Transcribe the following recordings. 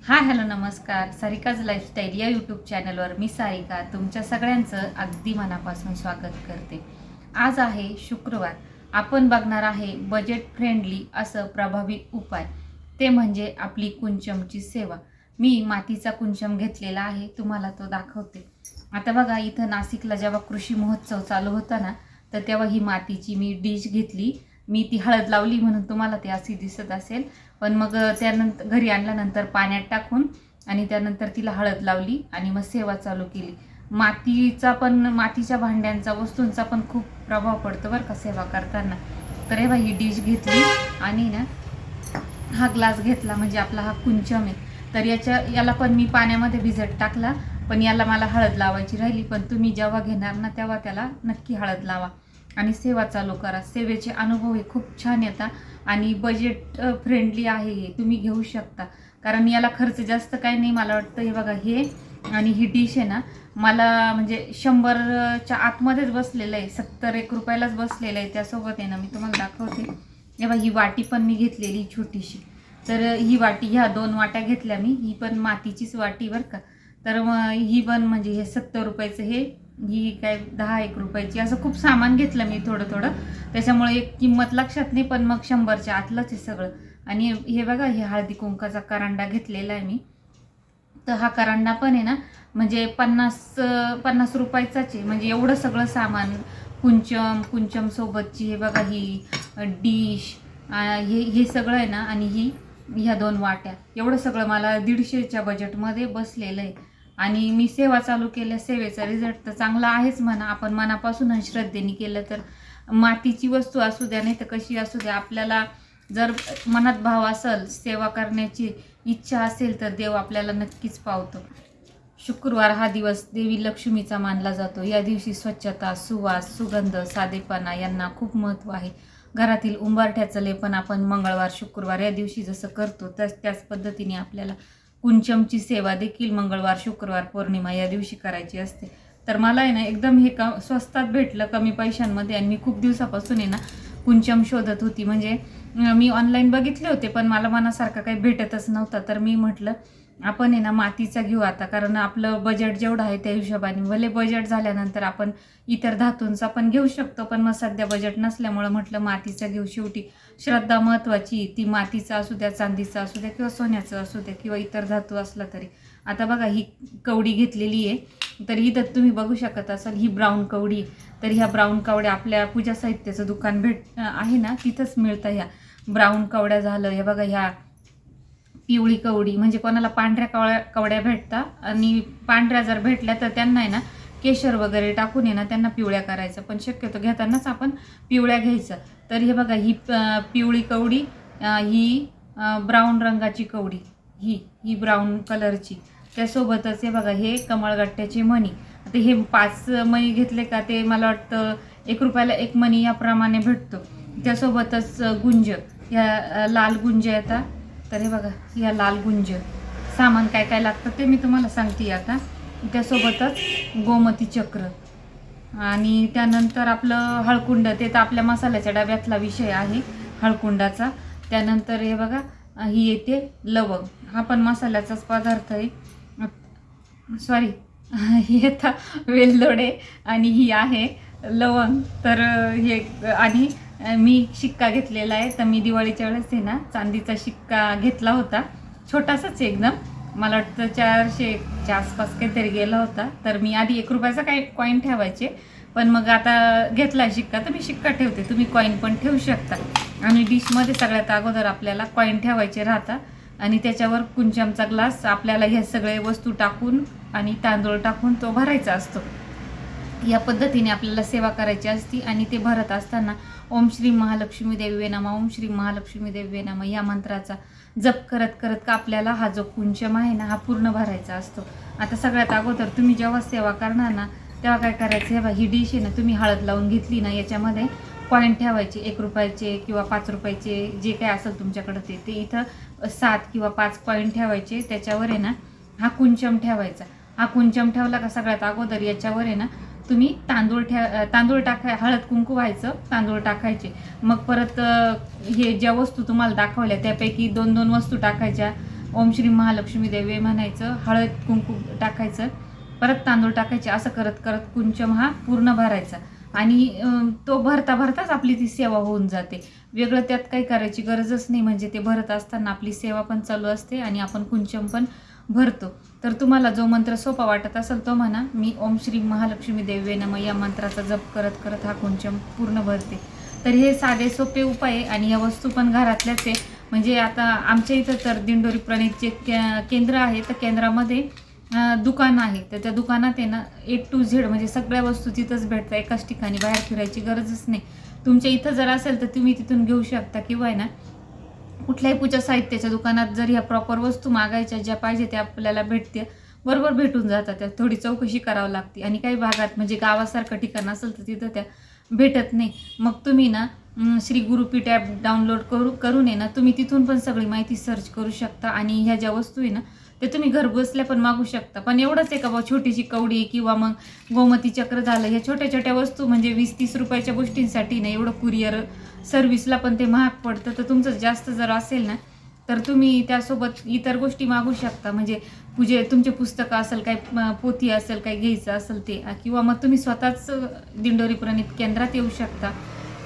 Hi hello नमस्कार. Sarika's lifestyle या YouTube चॅनलवर मी सारिका तुमच्या सगळ्यांचं अगदी मनापासून स्वागत करते. आज आहे शुक्रवार. आपण बघणार आहे बजेट फ्रेंडली असं प्रभावी उपाय, ते म्हणजे आपली कुंचमची सेवा. मी मातीचा कुंचम घेतलेला आहे, तुम्हाला तो दाखवते. आता बघा, इथं नाशिकला जेव्हा कृषी महोत्सव चालू होता ना, तर तेव्हा ही मातीची मी डिश घेतली. मी ती हळद लावली म्हणून तुम्हाला ते अशी दिसत असेल, पण मग त्यानंतर घरी आणल्यानंतर पाण्यात टाकून आणि त्यानंतर तिला हळद लावली आणि मग सेवा चालू केली. मातीच्या भांड्यांचा, वस्तूंचा पण खूप प्रभाव पडतो बरं का सेवा करताना. तर हे बघा, ही डिश घेतली आणि ना हा ग्लास घेतला, म्हणजे आपला हा कुंचम आहे. तर याला पण मी पाण्यामध्ये भिजत टाकला, पण याला मला हळद लावायची राहिली. पण तुम्ही जेव्हा घेणार ना तेव्हा त्याला नक्की हळद लावा आणि सेवा चालू करा. सेवेचे अनुभव हे खूप छान येतात आणि बजेट फ्रेंडली आहे, हे तुम्ही घेऊ शकता. कारण याला खर्च जास्त काही नाही, मला वाटतं. हे बघा, हे आणि ही डिश आहे ना, मला म्हणजे 100च्या आतमध्येच बसलेलं आहे, 70-1 रुपयालाच बसलेलं आहे. त्यासोबत आहे ना, मी तुम्हाला दाखवते. हे बघा, ही वाटी पण मी घेतलेली छोटीशी. तर ही वाटी, ह्या 2 वाट्या घेतल्या मी. ही पण मातीचीच वाटी बरं का. तर मग ही पण म्हणजे हे 70 रुपयाचं, ही काय 10-1 रुपयाची, असं खूप सामान घेतलं मी थोडं थोडं. त्याच्यामुळे एक किंमत लक्षात नाही, पण मग 100च्या आतलंच आहे सगळं. आणि हे बघा, हे हळदी कुंकाचा करंडा घेतलेला आहे मी. तर हा करंडा पण आहे ना, म्हणजे 50 रुपयाचाच आहे. म्हणजे एवढं सगळं सामान, कुंचम सोबतची हे बघा, ही डिश, हे सगळं आहे ना, आणि ह्या 2 वाट्या, एवढं सगळं मला 150च्या बजेटमध्ये बसलेलं आहे. आणि मी सेवा चालू केल्या, सेवेचा रिझल्ट तर चांगला आहेच म्हणा. आपण मनापासून आणि श्रद्धेने केलं तर, मातीची वस्तू असू द्या नाही तर कशी असू द्या, आपल्याला जर मनात भाव असेल, सेवा करण्याची इच्छा असेल, तर देव आपल्याला नक्कीच पावतो. शुक्रवार हा दिवस देवी लक्ष्मीचा मानला जातो. या दिवशी स्वच्छता, सुवास, सुगंध, साधेपणा यांना खूप महत्त्व आहे. घरातील उंबरठ्याचं लेपन आपण मंगळवार, शुक्रवार या दिवशी जसं करतो, त्याच पद्धतीने आपल्याला कुंचमची सेवा देखील मंगळवार, शुक्रवार, पौर्णिमा या दिवशी करायची असते. तर मला आहे ना, एकदम हे स्वस्तात भेटलं, कमी पैशांमध्ये. आणि मी खूप दिवसापासून आहे ना कुंचम शोधत होती. म्हणजे मी ऑनलाईन बघितले होते, पण मला मनासारखं काही भेटतच नव्हता. तर मी म्हटलं आपण आहे ना मातीचा घेऊ आता, कारण आपलं बजेट जेवढं आहे त्या हिशोबाने. भले बजेट झाल्यानंतर आपण इतर धातूंचा पण घेऊ शकतो, पण मग सध्या बजेट नसल्यामुळं म्हटलं मातीचा घेऊ. शेवटी श्रद्धा महत्त्वाची. ती मातीचा असू द्या, चांदीचा असू द्या, किंवा सोन्याचं असू द्या, किंवा इतर धातू असला तरी. आता बघा, ही कवडी घेतलेली आहे. तर इथं तुम्ही बघू शकत असाल, ही ब्राऊन कवडी. तर ह्या ब्राऊन कवड्या आपल्या पूजा साहित्याचं दुकान आहे ना, तिथंच मिळतं. ह्या ब्राऊन कवड्या झालं. हे बघा, ह्या पिवळी कवडी, म्हणजे कोणाला पांढऱ्या कवड्या भेटतात, आणि पांढऱ्या जर भेटल्या तर त्यांना आहे ना केशर वगैरे टाकून आहे ना त्यांना पिवळ्या करायचं, पण शक्यतो घेतानाच आपण पिवळ्या घ्यायचं. तर हे बघा, ही पिवळी कवडी, ही ब्राऊन रंगाची कवडी, ही ब्राऊन कलरची. त्यासोबतच हे बघा, हे कमळगट्ट्याचे मणी. आता हे 5 मणी घेतले का, ते मला वाटतं 1 रुपयाला 1 मणी याप्रमाणे भेटतो. त्यासोबतच गुंज, ह्या लाल गुंज येतात. तर हे बघा, ह्या लाल गुंज. सामान काय काय लागतं ते मी तुम्हाला सांगते आता. त्यासोबतच गोमती चक्र, आणि त्यानंतर आपलं हळकुंड. ते तर आपल्या मसाल्याच्या डब्यातला विषय आहे, हळकुंडाचा. त्यानंतर हे बघा, ही येते लवंग. हा पण मसाल्याचाच पदार्थ आहे, सॉरी. ही येतं वेलदोडे, आणि ही आहे लवंग. तर हे, आणि मी शिक्का घेतलेला आहे. तर मी दिवाळीच्या वेळेस आहे ना चांदीचा शिक्का घेतला होता, छोटासाच एकदम. मला वाटतं 400च्या आसपास काहीतरी गेला होता. तर मी आधी 1 रुपयाचा काही कॉईन ठेवायचे, पण मग आता घेतला शिक्का, तर मी शिक्का ठेवते. तुम्ही कॉईन पण ठेवू शकता. आणि डिशमध्ये सगळ्यात अगोदर आपल्याला कॉईन ठेवायचे राहतात, आणि त्याच्यावर कुंचमचा ग्लास आपल्याला हे सगळे वस्तू टाकून आणि तांदूळ टाकून तो भरायचा असतो. या पद्धतीने आपल्याला सेवा करायची असती. आणि ते भरत असताना ओम श्री महालक्ष्मी देवी नमः, ओम श्री महालक्ष्मी देवी नमः या मंत्राचा जप करत करत का आपल्याला हा जो कुंचम आहे ना, हा पूर्ण भरायचा असतो. आता सगळ्यात अगोदर तुम्ही जेव्हा सेवा करणार ना, तेव्हा काय करायचं, हे बघा, ही डिश आहे ना, तुम्ही हळद लावून घेतली ना, याच्यामध्ये कॉईन ठेवायचे, 1 रुपयाचे किंवा 5 रुपयाचे, जे काय असेल तुमच्याकडं ते इथं 7 किंवा 5 कॉईन ठेवायचे. त्याच्यावर आहे ना हा कुंचम ठेवायचा. हा कुंचम ठेवला का, सगळ्यात अगोदर याच्यावर आहे ना तुम्ही तांदूळ हळद कुंकू व्हायचं, तांदूळ टाकायचे. मग परत हे ज्या वस्तू तुम्हाला दाखवल्या त्यापैकी 2-2 वस्तू टाकायच्या. ओम श्री महालक्ष्मी देवी म्हणायचं, हळद कुंकू टाकायचं, परत तांदूळ टाकायचे, असं करत करत कुंचम हा पूर्ण भरायचा आणि तो भरता भरताच आपली ती सेवा होऊन जाते. वेगळं त्यात काही करायची गरजच नाही, म्हणजे ते भरत असताना आपली सेवा पण चालू असते आणि आपण कुंचम पण भरतो. तर तुम्हाला जो मंत्र सोपा वाटत असेल तो म्हणा. मी ओम श्री महालक्ष्मी देवी नमः या मंत्राचा जप करत करत हा कुंचम पूर्ण भरते. तर हे साधे सोपे उपाय आहे आणि या वस्तू पण घरातल्याच आहे. म्हणजे आता आमच्या इथं तर दिंडोरी प्रणितचे केंद्र आहे, तर केंद्रामध्ये दुकान आहे, तर त्या दुकानात आहे ना A to Z म्हणजे सगळ्या वस्तू तिथंच भेटतात, एकाच ठिकाणी, बाहेर फिरायची गरजच नाही. तुमच्या इथं जर असेल तर तुम्ही तिथून घेऊ शकता, किंवा आहे ना कुठल्याही पूजा साहित्याच्या दुकानात जर ह्या प्रॉपर वस्तू मागायच्या ज्या पाहिजे त्या आपल्याला भेटते, बरोबर भेटून जातात. त्या थोडी चौकशी करावी लागते आणि काही भागात म्हणजे गावासारखं ठिकाण असेल तर तिथं त्या भेटत नाही. मग तुम्ही ना श्री गुरुपीठ ॲप डाउनलोड करून आहे ना तुम्ही तिथून पण सगळी माहिती सर्च करू शकता आणि ह्या ज्या वस्तू आहे ना ते तुम्ही घर बसल्या पण मागू शकता. पण एवढंच आहे का बा, छोटीशी कवडी किंवा मग गोमती चक्र झालं, ह्या छोट्या छोट्या वस्तू म्हणजे 20-30 रुपयाच्या गोष्टींसाठी ना एवढं कुरिअर सर्व्हिसला पण ते महाग पडतं. तर तुमचं जास्त जर असेल ना तर तुम्ही त्यासोबत इतर गोष्टी मागू शकता. म्हणजे तुमचे पुस्तकं असेल, काही पोथी असेल, काही घ्यायचं असेल ते, किंवा मग तुम्ही स्वतःच दिंडोरी प्रणित केंद्रात येऊ शकता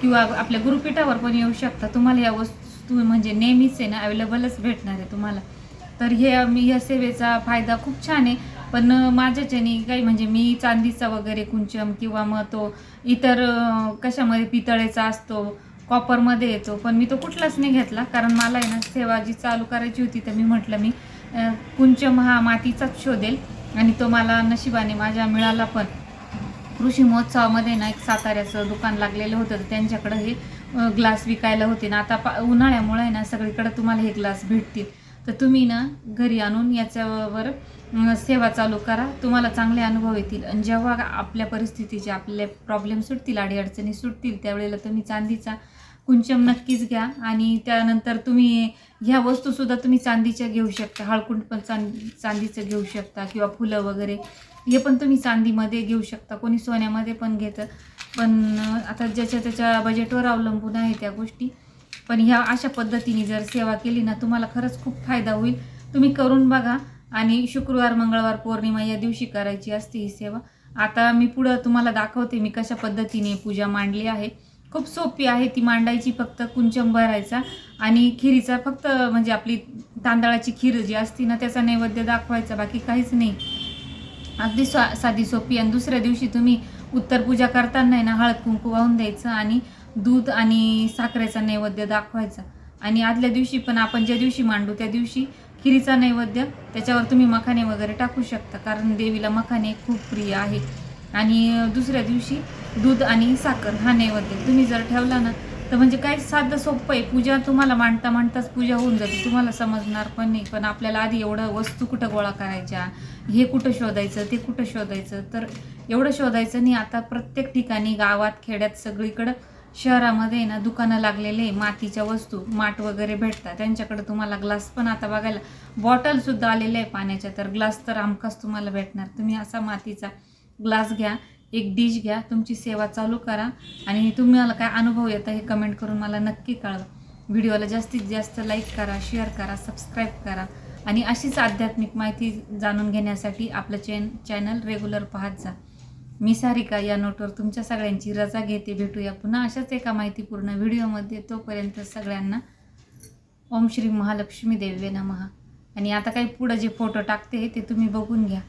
किंवा आपल्या गुरुपीठावर पण येऊ शकता. तुम्हाला या वस्तू म्हणजे नेहमीच आहे ना अवेलेबलच भेटणार आहे तुम्हाला. तर या सेवेचा फायदा खूप छान आहे. पण माझ्याच्याने काही म्हणजे मी चांदीचा वगैरे कुंचम किंवा मग तो इतर कशामध्ये पितळेचा असतो, कॉपरमध्ये येतो, पण मी तो कुठलाच नाही घेतला. कारण मला आहे ना सेवा जी चालू करायची होती, तर मी म्हटलं मी कुंचम हा मातीचाच शोधेल आणि तो मला नशिबाने माझ्या मिळाला. पण कृषी महोत्सवामध्ये ना एक साताऱ्याचं दुकान लागलेलं होतं, तर त्यांच्याकडं हे ग्लास विकायला होते ना. आता उन्हाळ्यामुळे ना सगळीकडे तुम्हाला हे ग्लास भेटतील, तर तुम्ही ना घरी आणून याच्यावर सेवा चालू करा, तुम्हाला चांगले अनुभव येतील. आणि जेव्हा आपल्या परिस्थितीचे आपले प्रॉब्लेम सुटतील, अडीअडचणी सुटतील, त्यावेळेला तुम्ही चांदीचा कुंचम नक्कीच घ्या. आणि त्यानंतर तुम्ही ह्या वस्तूसुद्धा तुम्ही चांदीच्या घेऊ शकता, हळकुंड पण चांदीचं घेऊ शकता, किंवा फुलं वगैरे हे पण तुम्ही चांदीमध्ये घेऊ शकता. कोणी सोन्यामध्ये पण घेतं, पण आता ज्याच्या त्याच्या बजेटवर अवलंबून आहे त्या गोष्टी. पण ह्या अशा पद्धतीने जर सेवा केली ना तुम्हाला खरंच खूप फायदा होईल. तुम्ही करून बघा. आणि शुक्रवार, मंगळवार, पौर्णिमा या दिवशी करायची असते ही सेवा. आता मी पुढं तुम्हाला दाखवते मी कशा पद्धतीने पूजा मांडली आहे. खूप सोपी आहे ती मांडायची. फक्त कुंचम भरायचा आणि खिरीचा फक्त म्हणजे आपली तांदळाची खीर जी असते ना त्याचा नैवेद्य दाखवायचा, बाकी काहीच नाही. अगदी साधी सोपी. आणि दुसऱ्या दिवशी तुम्ही उत्तर पूजा करताना आहे ना हळद कुंकू वाहून द्यायचं आणि दूध आणि साखरेचा नैवेद्य दाखवायचा. आणि आदल्या दिवशी पण आपण ज्या दिवशी मांडू त्या दिवशी खिरीचा नैवेद्य, त्याच्यावर तुम्ही मखाने वगैरे टाकू शकता, कारण देवीला मखाने खूप प्रिय आहे. आणि दुसऱ्या दिवशी दूध आणि साखर हा नैवेद्य तुम्ही जर ठेवला ना तर म्हणजे काय साधं सोपं आहे. पूजा तुम्हाला मांडताच पूजा होऊन जाते, तुम्हाला समजणार पण नाही. पण आपल्याला आधी एवढं वस्तू कुठं गोळा करायच्या, हे कुठं शोधायचं, ते कुठं शोधायचं, तर एवढं शोधायचं नाही. आता प्रत्येक ठिकाणी, गावात, खेड्यात, सगळीकडं, शहरामध्ये ना दुकानं लागलेले मातीच्या वस्तू, माठ वगैरे भेटतात. त्यांच्याकडे तुम्हाला ग्लास पण आता बघायला, बॉटलसुद्धा आलेले आहे पाण्याच्या, तर ग्लास तर हमखास तुम्हाला भेटणार. तुम्ही असा मातीचा ग्लास घ्या, एक डिश घ्या, तुमची सेवा चालू करा. आणि तुम्हाला काय अनुभव येतं हे कमेंट करून मला नक्की कळवा. व्हिडिओला जास्तीत जास्त लाईक करा, शेअर करा, सबस्क्राईब करा. आणि अशीच आध्यात्मिक माहिती जाणून घेण्यासाठी आपलं चॅनल रेग्युलर पाहत जा. मी सारिका या नोटवर तुमच्या सगळ्यांची रजा घेते. भेटूया पुन्हा अशाच एका माहितीपूर्ण व्हिडिओमध्ये. तोपर्यंत सगळ्यांना ओम श्री महालक्ष्मी देवी नमः. आणि आता काही पुढं जे फोटो टाकते ते तुम्ही बघून घ्या.